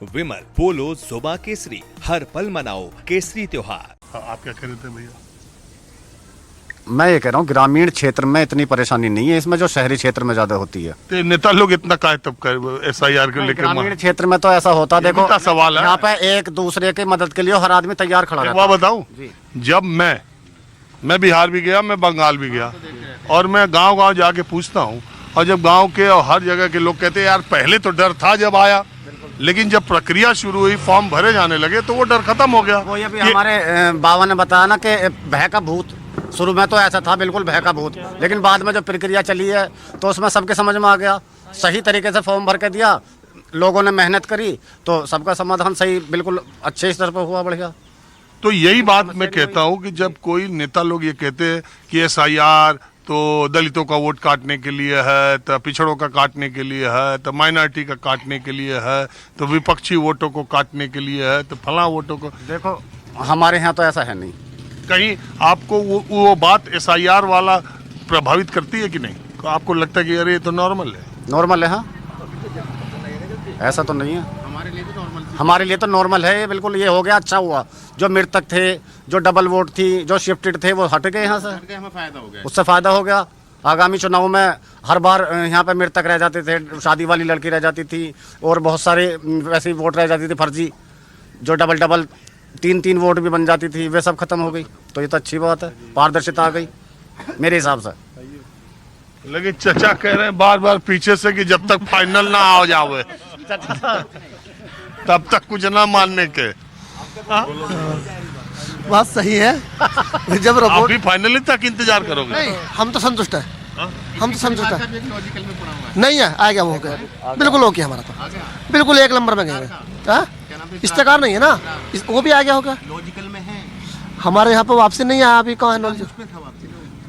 विमल, पोलो, जोबा केसरी, हर पल मनाओ केसरी त्योहार। आप क्या कह रहे थे भैया? मैं ये कह रहा हूँ ग्रामीण क्षेत्र में इतनी परेशानी नहीं है, इसमें जो शहरी क्षेत्र में ज्यादा होती है। तो नेता लोग इतना काहे तब कर SIR को लेकर? ग्रामीण क्षेत्र में तो ऐसा होता, देखो सवाल है यहाँ पे एक दूसरे की मदद के लिए हर आदमी तैयार खड़ा रहता है। वह बताऊं, जब मैं बिहार भी गया, मैं बंगाल भी गया, और मैं गांव जाके पूछता हूं, और जब गांव के और हर जगह के लोग कहते हैं यार पहले तो डर था जब आया, लेकिन जब प्रक्रिया शुरू हुई, फॉर्म भरे जाने लगे, तो वो डर खत्म हो गया। वो ये भी हमारे बाबा ने बताया ना कि भय का भूत, शुरू में तो ऐसा था बिल्कुल भय का भूत, लेकिन बाद में जो प्रक्रिया चली है तो उसमें सबके समझ में आ गया, सही तरीके से फॉर्म भर के दिया, लोगों ने मेहनत करी तो सबका समाधान सही बिल्कुल अच्छे स्तर पर हुआ, बढ़िया। तो यही बात मैं कहता हूं कि जब कोई नेता लोग ये कहते हैं कि SIR तो दलितों का वोट काटने के लिए है, तो पिछड़ों का काटने के लिए है, तो माइनॉरिटी का काटने के लिए है, तो विपक्षी वोटों को काटने के लिए है, तो फला वोटों को, देखो हमारे यहाँ तो ऐसा है नहीं। कहीं आपको वो बात SIR वाला प्रभावित करती है कि नहीं? तो आपको लगता है कि अरे ये तो नॉर्मल है? नॉर्मल है, हाँ, ऐसा तो नहीं है। हमारे लिए तो नॉर्मल है ये, बिल्कुल। ये हो गया, अच्छा हुआ। जो मृतक थे, जो डबल वोट थी, जो शिफ्टेड थे, वो हट गए यहाँ से, हमें फायदा हो गया, उससे फायदा हो गया। आगामी चुनाव में हर बार यहाँ पे मृतक रह जाते थे, शादी वाली लड़की रह जाती थी, और बहुत सारे वैसी वोट रह जाती थी फर्जी, जो डबल 3 वोट भी बन जाती थी, वे सब खत्म हो गई। तो ये तो अच्छी बात है, पारदर्शिता आ गई मेरे हिसाब से। लेकिन चचा कह रहे हैं बार पीछे से कि जब तक फाइनल ना आ जावे तब तक कुछ ना मानने के। बात सही है। जब आप भी फाइनली तक इंतजार करोगे? नहीं, हम तो संतुष्ट है, हम तो संतुष्ट है। नहीं है, आ गया, वो हो गया, बिल्कुल हो गया हमारा, तो बिल्कुल 1 नंबर में गए। इस्तेकार नहीं है ना, वो भी आ गया होगा। लॉजिकल में है, हमारे यहाँ पे वापसी नहीं आया अभी। कहाँ है नॉलेज?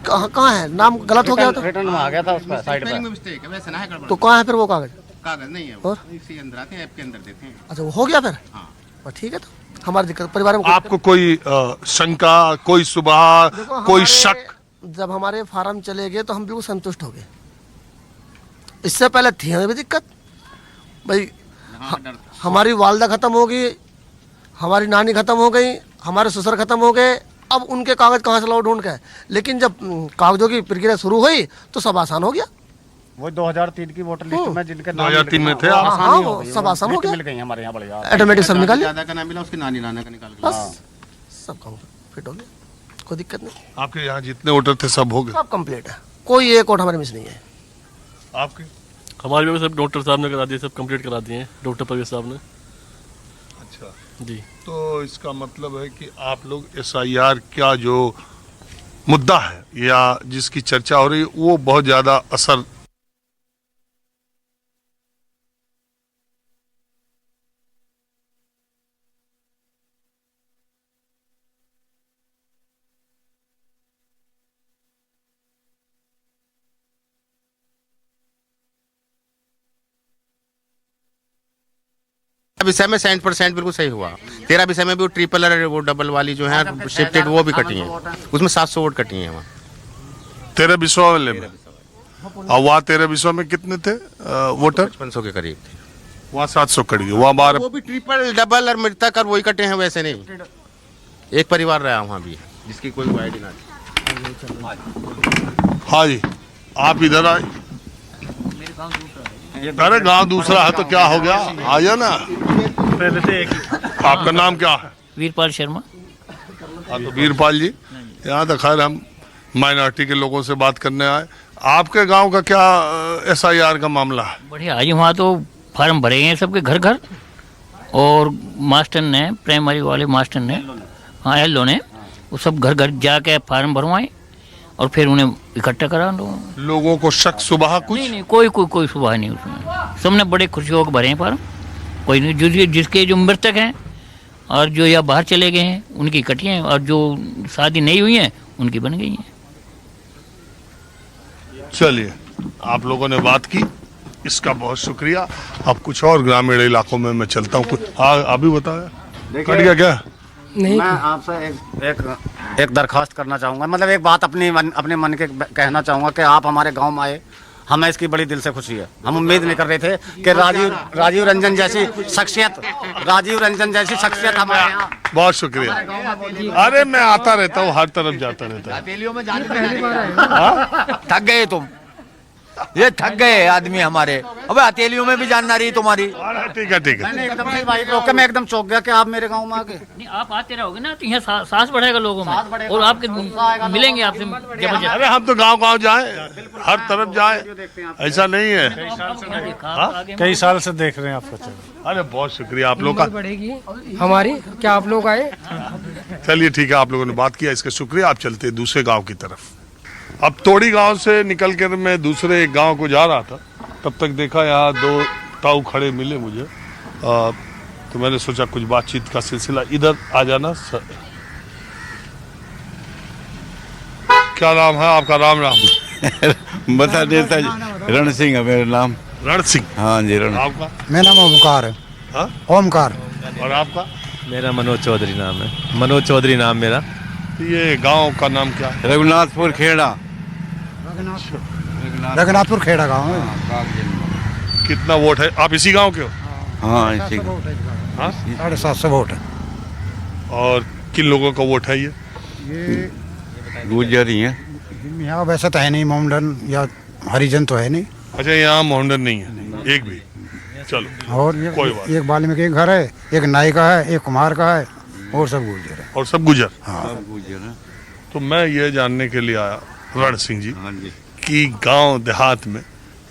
कहाँ है? नाम गलत हो गया, तो रिटर्न में आ गया था उसका साइड पे। मिस्टेक है, वैसे ना है गड़बड़। तो कहाँ है फिर वो कागज? कागज नहीं है, और इसी अंदर आते हैं, ऐप के अंदर देते हैं। अच्छा, वो हो गया फिर? हाँ, ठीक है। तो हमारी दिक्कत परिवार में आपको कोई शंका, कोई सुबह, कोई शक? जब हमारे फार्म चले गए तो हम बिल्कुल संतुष्ट हो गए। इससे पहले थी हमें भी दिक्कत भाई, हमारी वालदा खत्म हो गई, हमारी नानी खत्म हो गई, हमारे ससुर खत्म हो गए, अब उनके कागज कहाँ से लाओ ढूंढ के। लेकिन जब कागजों की प्रक्रिया शुरू हुई तो सब आसान हो गया। वो 2003 की वोटर लिस्ट में जिनके 2003 में थे आप? हाँ, वो सब आसान हो गया, मिल गई हमारे यहाँ, बढ़िया ऑटोमेटिक सब निकाल लिया, ज्यादा का नाम मिला, उसकी नानी नाना का निकाल बस सब काम फिट हो गया, कोई दिक्कत नहीं। आपके यहाँ जितने वोटर थे सब हो गए? सब कंप्लीट है, कोई एक वोट हमारे मिस नहीं है। आपके? हमारे भी सब डॉक्टर साहब ने करा दिए, सब कंप्लीट करा दिए हैं, डॉक्टर परवेज साहब ने। अच्छा जी, तो इसका मतलब है कि आप लोग SIR का जो मुद्दा है या जिसकी चर्चा हो रही है वो बहुत ज्यादा असर विषय में 100% बिल्कुल सही हुआ। 13 विषय में भी वो ट्रिपल और वो डबल वाली जो है शिफ्टेड, वो भी कटी है, उसमें 700 वोट कटी है वहाँ। 13 विश्व वाले में, और वहाँ 13 विश्व में कितने थे वोटर? 5500 के करीब थे। वहाँ 700 कट गए, वहाँ 12। वो भी ट्रिपल डबल और मृतक और वही कटे हैं, वैसे नहीं। एक परिवार रहा वहाँ भी जिसकी कोई आईडी ना थी। हाँ जी, आप इधर आए। अरे गांव दूसरा है तो क्या हो गया, आ जाओ ना। आपका नाम क्या है? वीरपाल शर्मा। हाँ, तो वीरपाल जी, यहाँ तो खैर हम माइनॉरिटी के लोगों से बात करने आए। आपके गांव का क्या SIR का मामला है? बढ़िया, आज वहाँ तो फार्म भरे हैं सबके घर घर, और मास्टर ने, प्राइमरी वाले मास्टर ने, हाँ LO ने, वो सब घर घर जाके फार्म भरवाए और फिर उन्हें इकट्ठा करा लोगों को शक सुबह कुछ? नहीं, कोई सुबह नहीं उसमें, सबने बड़े खुशी होकर भरे हैं फार्म। कोई नहीं, जिसके जो मृतक हैं और जो या बाहर चले गए हैं उनकी कटियाँ हैं, और जो शादी नहीं हुई हैं उनकी बन गई हैं। चलिए, आप लोगों ने बात की, इसका बहुत शुक्रिया। अब कुछ और ग्रामीण इलाकों में मैं चलता हूँ। कुछ हाँ अभी बताया, कट गया क्या? नहीं, मैं आपसे एक दरखास्त करना चाहूँगा, मतलब एक बात अपने मन के कहना चाहूँगा कि आप हमारे गांव में आए, हमें इसकी बड़ी दिल से खुशी है। हम उम्मीद नहीं कर रहे थे कि राजीव रंजन जैसी शख्सियत हमारे यहाँ। बहुत शुक्रिया। अरे मैं आता रहता हूँ, हर तरफ जाता रहता हूँ। थक गए तुम, ये थक गए आदमी हमारे। अबे हथेलियों में भी जानना रही तुम्हारी। ठीक है ठीक है। नहीं, एकदम सही भाई रोक के मैं एकदम चौंक गया कि आप मेरे गांव में आके। नहीं, आप आते रहोगे ना तो यहाँ सांस बढ़ेगा लोगों में, और आपके मिलेंगे आपसे जबरदस्त। अरे हम तो गांव जाए, हर तरफ जाए, ऐसा नहीं है। कई साल से देख रहे हैं आपको। अरे बहुत शुक्रिया आप लोग का। बढ़ेगी हमारी, क्या आप लोग आए? चलिए ठीक है, आप लोगों ने बात किया, इसका शुक्रिया। आप चलते हैं दूसरे गांव की तरफ। अब तोड़ी गांव से निकल कर मैं दूसरे एक गांव को जा रहा था, तब तक देखा यहाँ 2 ताऊ खड़े मिले मुझे। तो मैंने सोचा कुछ बातचीत का सिलसिला, इधर आ जाना। क्या नाम है आपका? राम राम। बता देता, रण सिंह है मेरा नाम। रण सिंह? हाँ जी रण। आपका? मेरा नाम ओमकार है। हाँ? ओमकार। और आपका? मेरा मनोज चौधरी नाम है। मनोज चौधरी नाम मेरा। ये गांव का नाम क्या है? रघुनाथपुर खेड़ा। रघुनाथपुर खेड़ा गाँव है। कितना वोट है? आप इसी गांव के हो? हाँ इसी। 750 वोट है। और किन लोगों का वोट है ये? गुजर ही है यहाँ, वैसे तो है नहीं मोमडन या हरिजन तो है नहीं। अच्छा, यहाँ मोहम्मदन नहीं है एक भी। चलो और कोई बात। एक वाल्मीकि का घर है, एक नाई का है, एक कुमार का है, और सब गुजर है। और सब गुजर? हाँ गुजर है। तो मैं ये जानने के लिए आया रण सिंह जी, हाँ जी, कि गांव देहात में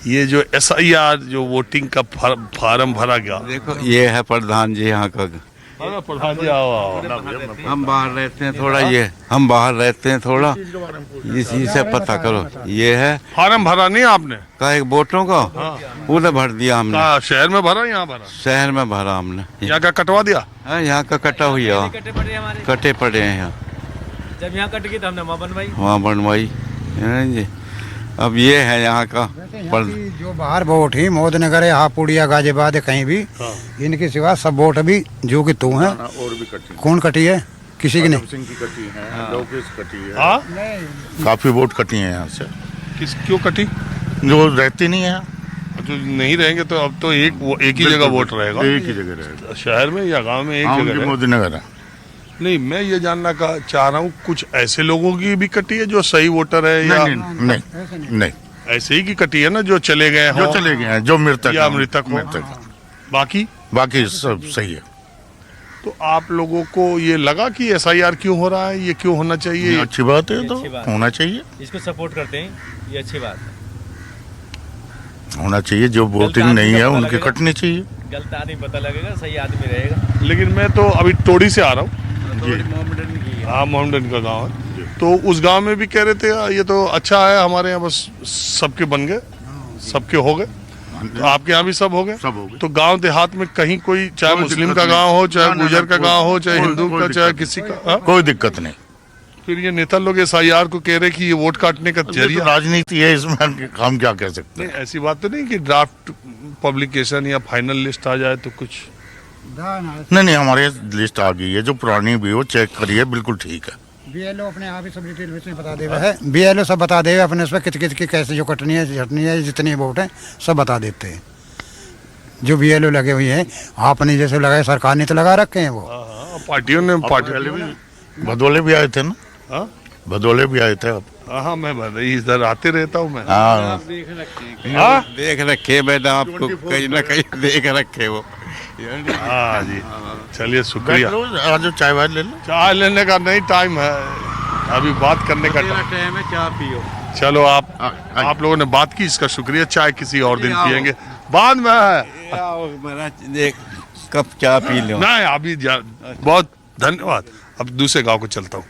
ये जो SIR जो वोटिंग का फार्म भरा गया। देखो ये है प्रधान जी यहाँ का। प्रधान जी आओ। हम बाहर रहते हैं थोड़ा, ये हम बाहर रहते हैं थोड़ा, इसी से पता करो। ये है फार्म भरा नहीं आपने? का एक वोटों का पूरा भर दिया हमने। शहर में भरा, यहाँ भरा? शहर में भरा हमने। यहाँ का कटवा दिया? हाँ यहाँ का कटा हुआ, कटे पड़े हैं यहाँ। जब यहाँ कट गई तो हमने वहाँ बनवाई है जी। अब ये है यहाँ का जो बाहर वोट ही मोदनगर है, हापुड़िया, गाजियाबाद है, कहीं भी इनके सिवा सब वोट अभी जो कि तू है। और भी कटी। कौन कटी है? किसी की नहीं। सिंह की कटी है, लोकेश कटी है। हाँ? काफी वोट कटी है यहाँ से। क्यों कटी? जो रहते नहीं है, जो नहीं रहेंगे तो अब तो एक ही जगह वोट रहेगा। एक ही जगह रहेगा, शहर में या गांव में एक जगह? मोदीनगर है। नहीं, मैं ये जानना चाह रहा हूँ, कुछ ऐसे लोगों की भी कटी है जो सही वोटर है या नहीं, ऐसे ही की कटी है ना, जो चले गए जो चले गए हैं, जो मृतक या मृतक हो? बाकी सब सही है। तो आप लोगों को ये लगा कि SIR क्यों हो रहा है, ये क्यों होना चाहिए? अच्छी बात है, तो होना चाहिए, इसको सपोर्ट करते हैं, ये अच्छी बात है। होना चाहिए। जो वोटिंग नहीं है उनकी कटनी चाहिए। गलत आदमी पता लगेगा, सही आदमी रहेगा। लेकिन मैं तो अभी टोड़ी से आ रहा हूँ। हाँ, मोहम्मदन का गांव है। तो उस गांव में भी कह रहे थे ये तो अच्छा है, हमारे यहाँ बस सबके बन गए, सबके हो गए। तो आपके यहाँ भी सब हो गए? तो गांव देहात में कहीं कोई, चाहे मुस्लिम का गांव हो, चाहे गुजर का गांव हो, चाहे हिंदू का, चाहे किसी का, कोई दिक्कत नहीं। फिर ये नेता लोग SIR को कह रहे कि ये वोट काटने का जरिया। राजनीति है, इसमें हम क्या कह सकते हैं। ऐसी बात तो नहीं कि ड्राफ्ट पब्लिकेशन या फाइनल लिस्ट आ जाए तो कुछ? नहीं, हमारे लिस्ट आ गई है, जो पुरानी भी हो चेक करिए, बिल्कुल ठीक है। BLO अपने आप ही सब डिटेल में बता देगा है। BLO सब बता देगा अपने उस पर कित की कैसे जो कटनी है, छटनी है, जितनी वोट है सब बता देते हैं। जो BLO लगे हुए हैं, आपने जैसे लगाए, सरकार ने तो लगा रखे हैं वो। पार्टियों ने भदोले भी आए थे ना? भदोले भी आए थे। हाँ, मैं इधर आते रहता हूँ मैं। देख रखे बेटा, आपको कहीं ना कहीं देख रखे वो। हाँ जी, चलिए शुक्रिया। आज चाय वाय ले लो। चाय लेने का नहीं टाइम है, अभी बात करने का टाइम है, चाय पियो। चलो आप लोगों ने बात की, इसका शुक्रिया। चाय किसी और दिन पियेंगे, बाद में है। कप चाय पी लो। नहीं, अभी बहुत धन्यवाद। अब दूसरे गांव को चलता हूँ।